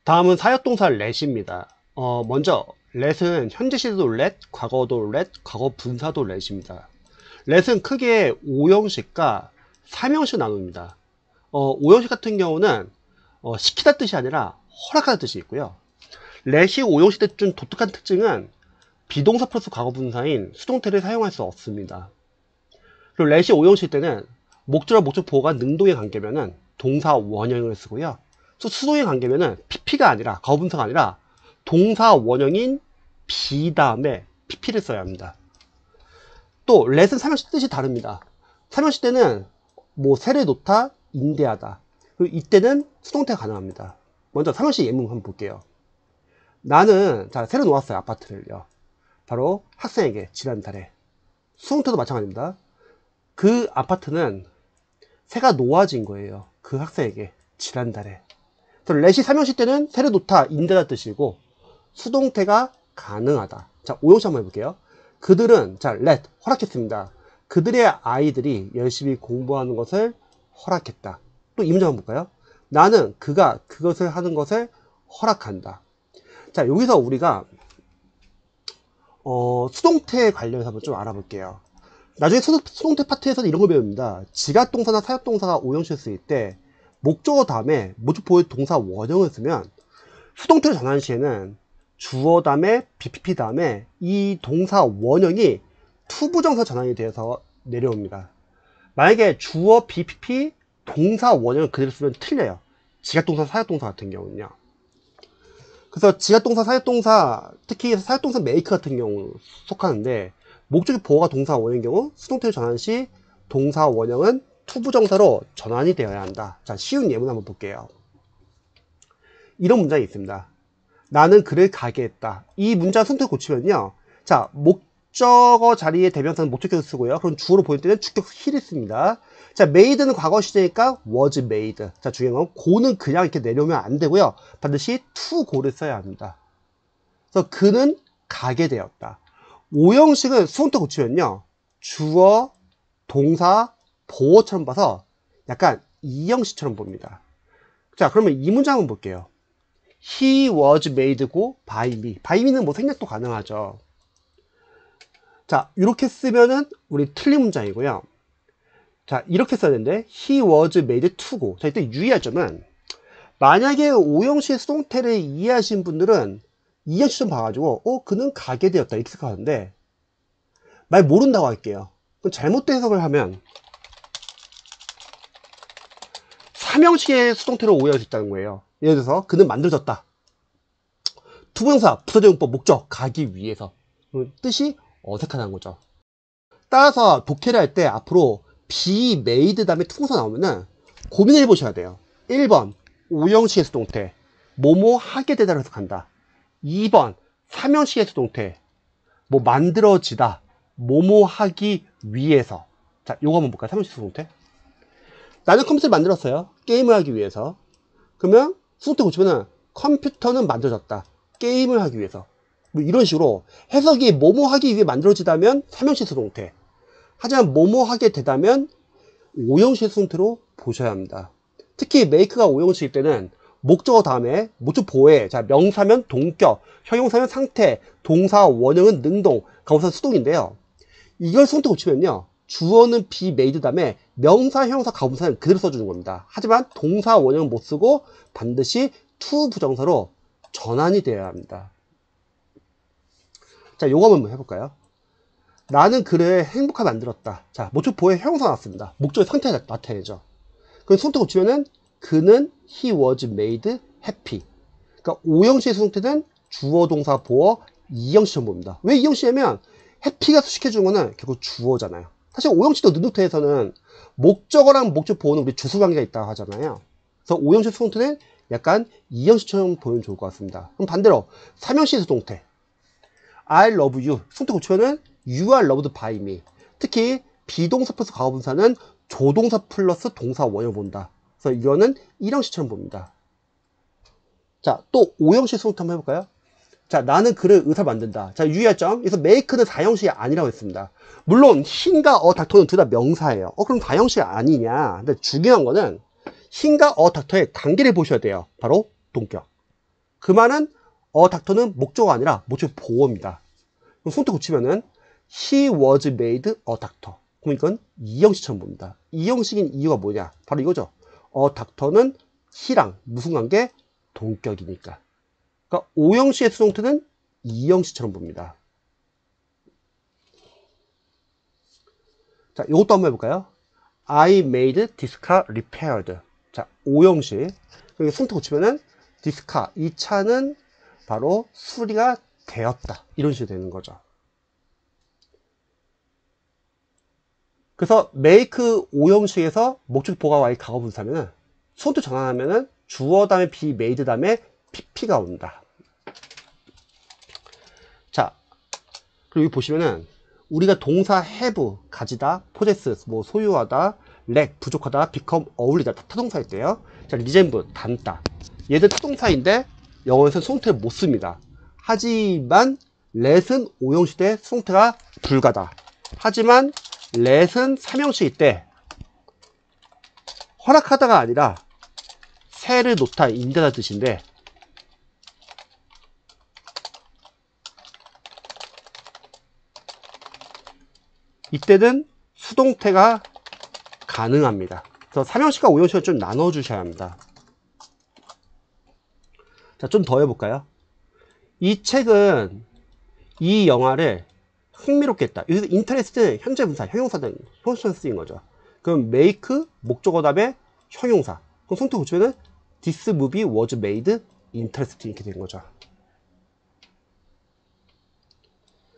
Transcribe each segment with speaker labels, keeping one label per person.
Speaker 1: 다음은 사역동사 let입니다. 먼저 let은 현재 시제도 let, 과거도 let, 과거 분사도 let입니다. let은 크게 5형식과 3형식 나눕니다. 5형식 같은 경우는 시키다 뜻이 아니라 허락하다 뜻이 있고요. let이 5형식 때 좀 독특한 특징은 비동사 플러스 과거 분사인 수동태를 사용할 수 없습니다. 그리고 let이 5형식 때는 목적어 목적 보호가 능동의 관계면은 동사 원형을 쓰고요. 수동의 관계면은 pp가 아니라 과거 분사가 아니라 동사 원형인 be 다음에 pp를 써야 합니다. 또 let은 3형식 뜻이 다릅니다. 3형식 때는 뭐 세를 놓다, 인대하다. 그리고 이때는 수동태가 가능합니다. 먼저 3형식 예문 한번 볼게요. 나는 세를 놓았어요. 아파트를요. 바로 학생에게 지난달에. 수동태도 마찬가지입니다. 그 아파트는 새가 놓아진 거예요. 그 학생에게 지난달에. 그래서 let이 3형식 때는 새를 놓다, 인대하다 뜻이고 수동태가 가능하다. 자, 5형식 한번 해볼게요. 그들은 let 허락했습니다. 그들의 아이들이 열심히 공부하는 것을 허락했다. 또 이 문제 한번 볼까요? 나는 그가 그것을 하는 것을 허락한다. 자, 여기서 우리가 수동태 관련해서 한번 좀 알아볼게요. 나중에 수동태 파트에서는 이런 걸 배웁니다. 지각동사나 사역동사가 5형식을 쓰일 때 목적어 다음에 목적 보호 동사 원형을 쓰면 수동태로 전환 시에는 주어 다음에 BPP 다음에 이 동사 원형이 투부정사 전환이 돼서 내려옵니다. 만약에 주어 BPP 동사 원형을 그대로 쓰면 틀려요. 지각동사 사역동사 같은 경우는요. 그래서 지각동사 사역동사 특히 사역동사 make 같은 경우 속하는데 목적이 보호가 동사 원형인 경우 수동태로 전환 시 동사 원형은 투부정사로 전환이 되어야 한다. 자, 쉬운 예문 한번 볼게요. 이런 문장이 있습니다. 나는 그를 가게 했다. 이 문장 수동태 고치면요. 자, 목적어 자리에 대명사는 목적격을 쓰고요. 그럼 주어로 보일 때는 주격 he를 씁니다. 자, made는 과거 시제니까 was made. 자, 중요한 건 go는 그냥 이렇게 내려오면 안 되고요. 반드시 to go를 써야 합니다. 그래서 그는 가게 되었다. 5형식은 수동태 고치면요. 주어, 동사, 보어처럼 봐서 약간 2형식처럼 봅니다. 자, 그러면 이 문장 한번 볼게요. He was made go by me. by me는 뭐 생략도 가능하죠. 자, 이렇게 쓰면은 우리 틀린 문장이고요. 자, 이렇게 써야 되는데 He was made to go. 자, 이때 유의할 점은 만약에 5형식 수동태를 이해하신 분들은 2형식 좀 봐가지고 그는 가게 되었다 이렇게 생각하는데 말 모른다고 할게요. 그럼 잘못된 해석을 하면 3형식의 수동태로 오해할 수 있다는 거예요. 예를 들어서 그는 만들어졌다. 투부정사, 부사적용법, 목적, 가기 위해서. 뜻이 어색하다는 거죠. 따라서 독해를 할 때 앞으로 be made 다음에 투부정사 나오면은 고민을 해보셔야 돼요. 1번 5형식의 수동태 뭐뭐 하게 되다로 해석한다. 2번 3형식의 수동태 뭐 만들어지다 뭐뭐 하기 위해서. 자, 요거 한번 볼까요? 3형식 수동태. 나는 컴퓨터를 만들었어요. 게임을 하기 위해서. 그러면 수동태 고치면은 컴퓨터는 만들어졌다. 게임을 하기 위해서. 뭐 이런 식으로 해석이 뭐뭐 하기 위해 만들어지다면 3형식 수동태. 하지만 뭐뭐 하게 되다면 5형식 수동태로 보셔야 합니다. 특히 make가 5형식일 때는 목적어 다음에 목적 보호에 자, 명사면 동격, 형용사면 상태, 동사 원형은 능동, 가부사 수동인데요. 이걸 수동태 고치면요. 주어는 be made 다음에 명사, 형용사, 가부사는 그대로 써주는 겁니다. 하지만 동사 원형은 못 쓰고 반드시 to 부정사로 전환이 되어야 합니다. 자, 요거 한번 해볼까요? 나는 그를 행복하게 만들었다. 자, 목적 보호에 형용사 나왔습니다. 목적의 상태가 나타내죠. 그럼 수동태 고치면은 그는 he was made happy. 그러니까 5형식의 수동태는 주어, 동사, 보어 2형식처럼 봅니다. 왜 2형식이냐면 happy가 수식해주는 거는 결국 주어잖아요. 사실 5형식도 능동태에서는 목적어랑 목적 보호는 우리 주수관계가 있다고 하잖아요. 그래서 5형식 수동태는 약간 2형식처럼 보면 좋을 것 같습니다. 그럼 반대로 3형식 수동태 I love you 수동태 고치면은 you are loved by me. 특히 비동사 플러스 과거분사는 조동사 플러스 동사 원형 본다. 그래서 이거는 1형식처럼 봅니다. 자, 또 5형식 수동태 한번 해볼까요? 자, 나는 그를 의사 만든다. 자, 유의할 점. 그래서 make는 4형식이 아니라고 했습니다. 물론 hin과 닥터는 둘 다 명사예요. 그럼 4형식이 아니냐? 근데 중요한 거는 hin과 닥터의 관계를 보셔야 돼요. 바로 동격. 그 말은 닥터는 목적어가 아니라 목적 보어입니다. 그럼 손톱 고치면은 he was made a doctor. 그럼 이건 이형식처럼 봅니다. 이형식인 이유가 뭐냐? 바로 이거죠. 닥터는 he랑 무슨 관계? 동격이니까. 그러니까 오형식의 수동태는 이형식처럼 봅니다. 자, 이것도 한번 해볼까요? I made this car repaired. 자, 오형식. 여기 손톱 고치면은 this car, 이 차는 바로 수리가 되었다. 이런 식으로 되는 거죠. 그래서 make 오형식에서 목적 보가 y 과거 분사면은 손톱 전환하면은 주어 다음에 be made 다음에 pp가 온다. 자, 그리고 여기 보시면은 우리가 동사 have 가지다, possess 뭐 소유하다, lack 부족하다, become 어울리다 다 타동사일 때요. 자, resemble 닮다. 얘들 타동사인데 영어에서는 수동태를 못 씁니다. 하지만 let은 오형식 때 수동태가 불가다. 하지만 let은 삼형식일 때 허락하다가 아니라 새를 놓다, 인다는 뜻인데 이때는 수동태가 가능합니다. 그래서 삼형식과 오형식을 좀 나눠 주셔야 합니다. 자, 좀 더 해볼까요? 이 책은 이 영화를 흥미롭게 했다. 여기서 interest는 현재 분사, 형용사 등 형용사로 쓰인 거죠. 그럼 make 목적어 다음에 형용사. 그럼 손톱 고치면은 this movie was made interesting 이렇게 된 거죠.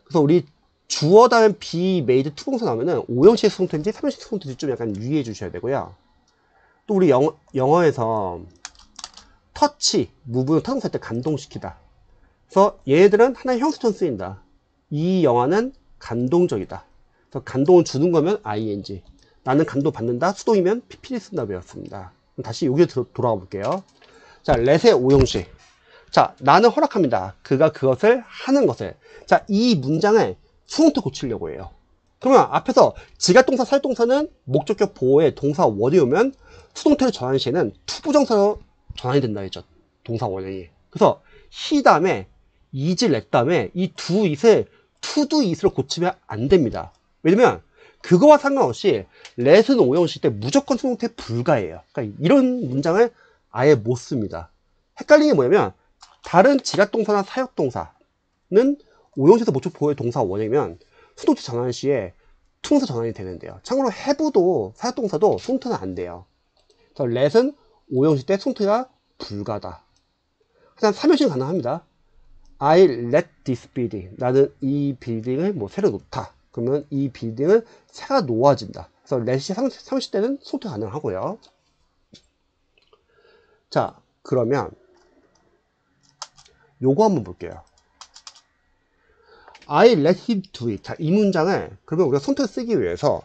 Speaker 1: 그래서 우리 주어 다음에 be made 투동사 나오면은 오형식 수동태인지 삼형식 수동태인지 좀 약간 유의해 주셔야 되고요. 또 우리 영어에서 터치, 무브는 타동사 때 감동시키다. 그래서 얘네들은 하나의 형식처럼 쓰인다. 이 영화는 감동적이다. 그래서 감동을 주는 거면 ing. 나는 감동 받는다. 수동이면 pp를 쓴다 배웠습니다. 그럼 다시 여기로 돌아가 볼게요. 자, let의 오형식. 자, 나는 허락합니다. 그가 그것을 하는 것을. 자, 이 문장을 수동태 고치려고 해요. 그러면 앞에서 지각동사, 사역동사는 목적격 보호의 동사 원이 오면 수동태를 전환 시에는 투부정사로 전환이 된다 했죠. 동사 원형이. 그래서 he 다음에 is, let 다음에 이 두 it을 to do it으로 고치면 안 됩니다. 왜냐면 그거와 상관없이 let은 오형식 때 무조건 수동태 불가해요. 그러니까 이런 문장을 아예 못 씁니다. 헷갈리는 게 뭐냐면 다른 지각동사나 사역동사는 오형식에서 목적 보호의 동사 원형이면 수동태 전환 시에 투동사 전환이 되는데요. 참고로 have도 사역동사도 수동태는 안 돼요. 그래서 let은 오형식 때 수동태가 불가다. 하지만 삼형식은 가능합니다. I let this building. 나는 이 빌딩을 뭐 새로 놓다. 그러면 이 빌딩은 새가 놓아진다. 그래서 let이 삼형식 때는 수동태 가능하고요. 자, 그러면 요거 한번 볼게요. I let him do it. 자, 이 문장을 그러면 우리가 수동태를 쓰기 위해서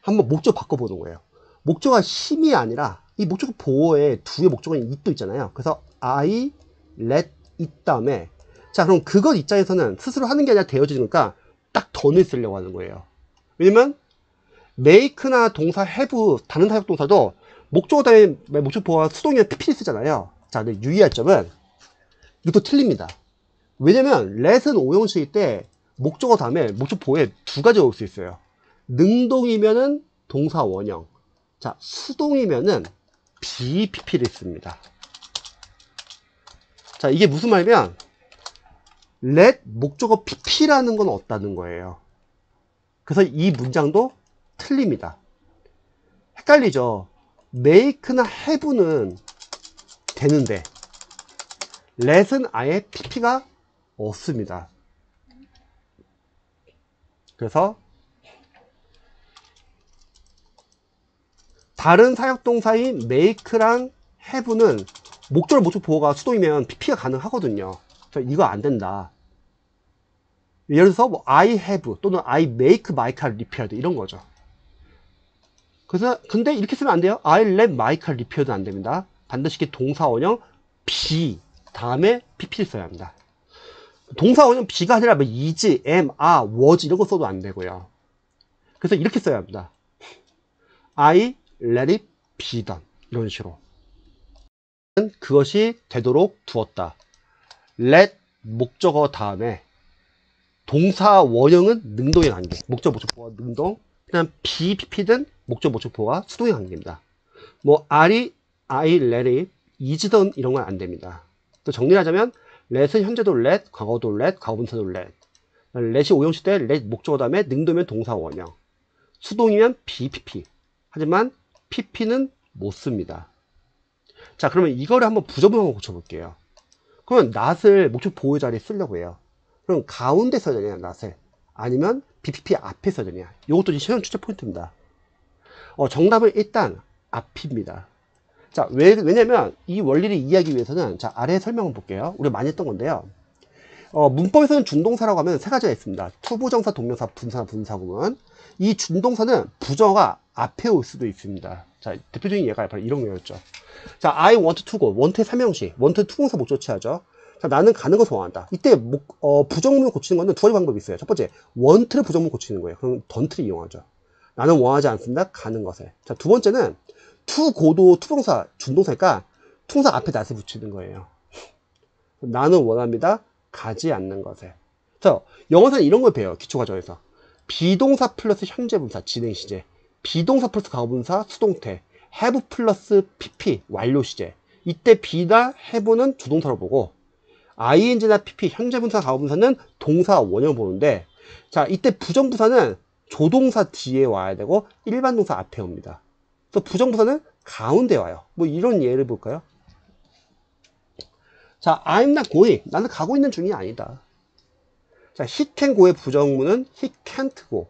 Speaker 1: 한번 목적 바꿔보는 거예요. 목적어가 힘이 아니라 이 목적 보호에 두의 목적어인 it도 있잖아요. 그래서 I let it 다음에 자, 그럼 그것 입장에서는 스스로 하는 게 아니라 되어지니까 딱 던을 쓰려고 하는 거예요. 왜냐면 make나 동사 have 다른 사역동사도 목적어 다음에 목적 보호가 수동이면 pp를 쓰잖아요. 자, 근데 유의할 점은 이것도 틀립니다. 왜냐면 let은 오형식일 때 목적어 다음에 목적 보호에 두 가지 올 수 있어요. 능동이면은 동사 원형. 자, 수동이면은 BPP를 씁니다. 자, 이게 무슨 말이면 let 목적어 PP라는 건 없다는 거예요. 그래서 이 문장도 틀립니다. 헷갈리죠? make나 have는 되는데 let은 아예 PP가 없습니다. 그래서 다른 사역동사인 make랑 have는 목적어 목적 보호가 수동이면 PP가 가능하거든요. 그래서 이거 안 된다. 예를 들어서 뭐 I have 또는 I make my car repaired 이런 거죠. 그래서 근데 이렇게 쓰면 안 돼요. I let my car repaired 안 됩니다. 반드시 동사 원형 be 다음에 pp를 써야 합니다. 동사 원형 be가 아니라 뭐 is, am, are, was 이런 거 써도 안 되고요. 그래서 이렇게 써야 합니다. I let it be done 이런 식으로 그것이 되도록 두었다. let 목적어 다음에 동사 원형은 능동의 관계. 목적 목적보가 능동. 그냥 be, pp든 목적 목적보가 수동의 관계입니다. 뭐 are이, I, let이, is든 이런 건 안 됩니다. 또 정리를 하자면 let은 현재도 let, 과거도 let, 과거분사도 let. let이 오형식 때 let 목적어 다음에 능동이면 동사 원형. 수동이면 be, pp. 하지만 pp는 못 씁니다. 자, 그러면 이거를 한번 부정문 한번 고쳐볼게요. 그러면 not을 목적 보호 자리에 쓰려고 해요. 그럼 가운데 써야 되냐, not을? 아니면 BPP 앞에 써야 되냐? 이것도 시험 출제 포인트입니다. 정답은 일단 앞입니다. 자, 왜냐면 이 원리를 이해하기 위해서는 자, 아래 설명을 볼게요. 우리가 많이 했던 건데요. 문법에서는 준동사라고 하면 세 가지가 있습니다. 투부정사, 동명사, 분사, 분사구문. 이 준동사는 부정어가 앞에 올 수도 있습니다. 자, 대표적인 예가 바로 이런 거였죠. 자, I want to go. want의 삼형식. want 투부정사 목적어 취하죠. 자, 나는 가는 것을 원한다. 이때 부정문을 고치는 거는 두 가지 방법이 있어요. 첫 번째, want를 부정문 고치는 거예요. 그럼 don't를 이용하죠. 나는 원하지 않습니다. 가는 것을. 자, 두 번째는 to go도 투부정사, 준동사니까 통사 앞에 not을 붙이는 거예요. 나는 원합니다. 가지 않는 것을. 자, 영어에서는 이런 걸 배워요. 기초과정에서. 비동사 플러스 현재분사, 진행시제. 비동사 플러스 과거분사, 수동태. have 플러스 pp, 완료시제. 이때 be나 have는 조동사로 보고 ing나 pp, 현재분사, 과거분사는 동사 원형 보는데 자, 이때 부정부사는 조동사 뒤에 와야 되고 일반 동사 앞에 옵니다. 그래서 부정부사는 가운데 와요. 뭐 이런 예를 볼까요? 자, I'm not going. 나는 가고 있는 중이 아니다. 자, he can go의 부정문은 he can't go.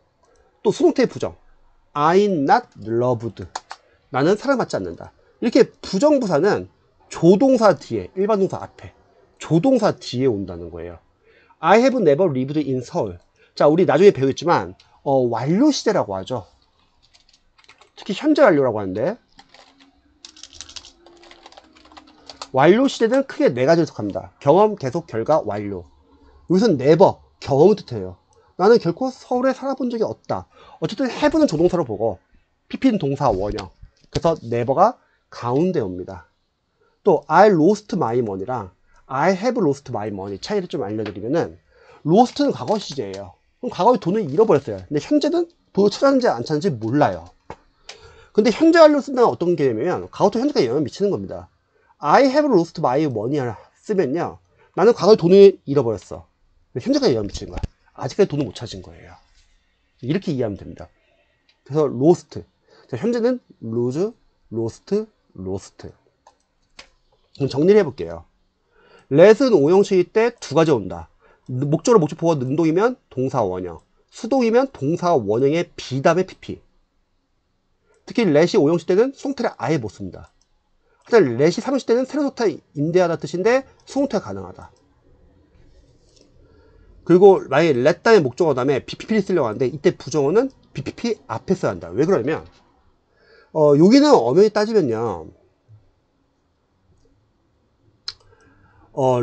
Speaker 1: 또 수동태의 부정. I'm not loved. 나는 사랑받지 않는다. 이렇게 부정부사는 조동사 뒤에, 일반 동사 앞에, 조동사 뒤에 온다는 거예요. I have never lived in Seoul. 자, 우리 나중에 배우겠지만, 완료 시제라고 하죠. 특히 현재 완료라고 하는데, 완료 시제는 크게 네 가지를 속합니다. 경험, 계속, 결과, 완료. 여기서는 never, 경험을 뜻해요. 나는 결코 서울에 살아본 적이 없다. 어쨌든 have는 조동사로 보고 pp는 동사 원형. 그래서 never가 가운데 옵니다. 또 I lost my money랑 I have lost my money 차이를 좀 알려드리면은 lost는 과거 시제예요. 그럼 과거에 돈을 잃어버렸어요. 근데 현재는 돈을 찾았는지 안 찾았는지 몰라요. 근데 현재 완료 쓴다는 어떤 개념이면 과거도 현재가 영향을 미치는 겁니다. I have lost my money를 쓰면요. 나는 과거에 돈을 잃어버렸어. 현재가 영향을 미치는 거야. 아직까지 돈을 못 찾은 거예요. 이렇게 이해하면 됩니다. 그래서 lost. 자, 현재는 lose, lost, lost. 그럼 정리를 해볼게요. let은 오형식일 때 두 가지 온다. 목적으로 목적보가 능동이면 동사 원형, 수동이면 동사 원형의 be 다음에 pp. 특히 let이 오형식 때는 수동태를 아예 못 씁니다. 하지만 let이 삼형식 때는 세워놓다, 임대하다 뜻인데 수동태가 가능하다. 그리고 만약에 let 다음에 목적어 다음에 BPP를 쓰려고 하는데 이때 부정어는 BPP 앞에 써야 한다. 왜 그러냐면 여기는 엄연히 따지면요.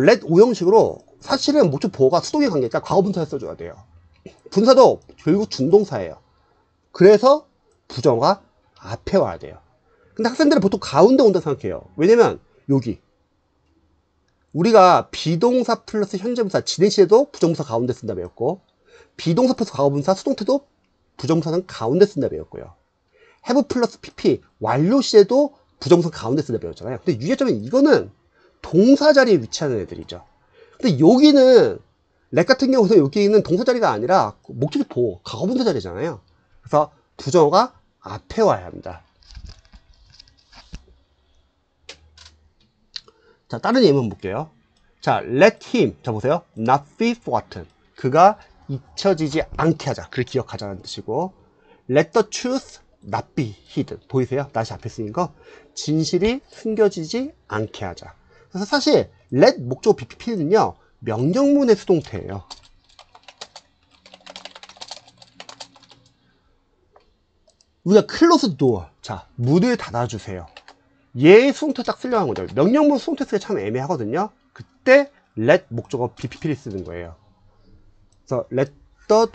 Speaker 1: let 오형식으로 사실은 목적 보호가 수동의 관계니까 과거분사에 써줘야 돼요. 분사도 결국 준동사예요. 그래서 부정어가 앞에 와야 돼요. 근데 학생들은 보통 가운데 온다 생각해요. 왜냐면 여기 우리가 비동사 플러스 현재분사 진행시에도 부정분사 가운데 쓴다 배웠고 비동사 플러스 과거분사 수동태도 부정분사는 가운데 쓴다 배웠고요. have 플러스 pp 완료시에도 부정분사 가운데 쓴다 배웠잖아요. 근데 유의점은 이거는 동사 자리에 위치하는 애들이죠. 근데 여기는 let 같은 경우는 여기는 동사 자리가 아니라 목적이 보호 과거분사 자리잖아요. 그래서 부정어가 앞에 와야 합니다. 자, 다른 예문 볼게요. 자, let him. 자, 보세요. not be forgotten. 그가 잊혀지지 않게 하자. 그를 기억하자는 뜻이고, let the truth not be hidden. 보이세요? 다시 앞에 쓰인 거. 진실이 숨겨지지 않게 하자. 그래서 사실 let 목적 BPP는요, 명령문의 수동태예요. 우리가 close door. 자, 문을 닫아주세요. 얘의 수동태 딱 쓰려고 한 거죠. 명령문 수동태 쓰기 참 애매하거든요. 그때 let 목적어 BPP를 쓰는 거예요. 그래서 let the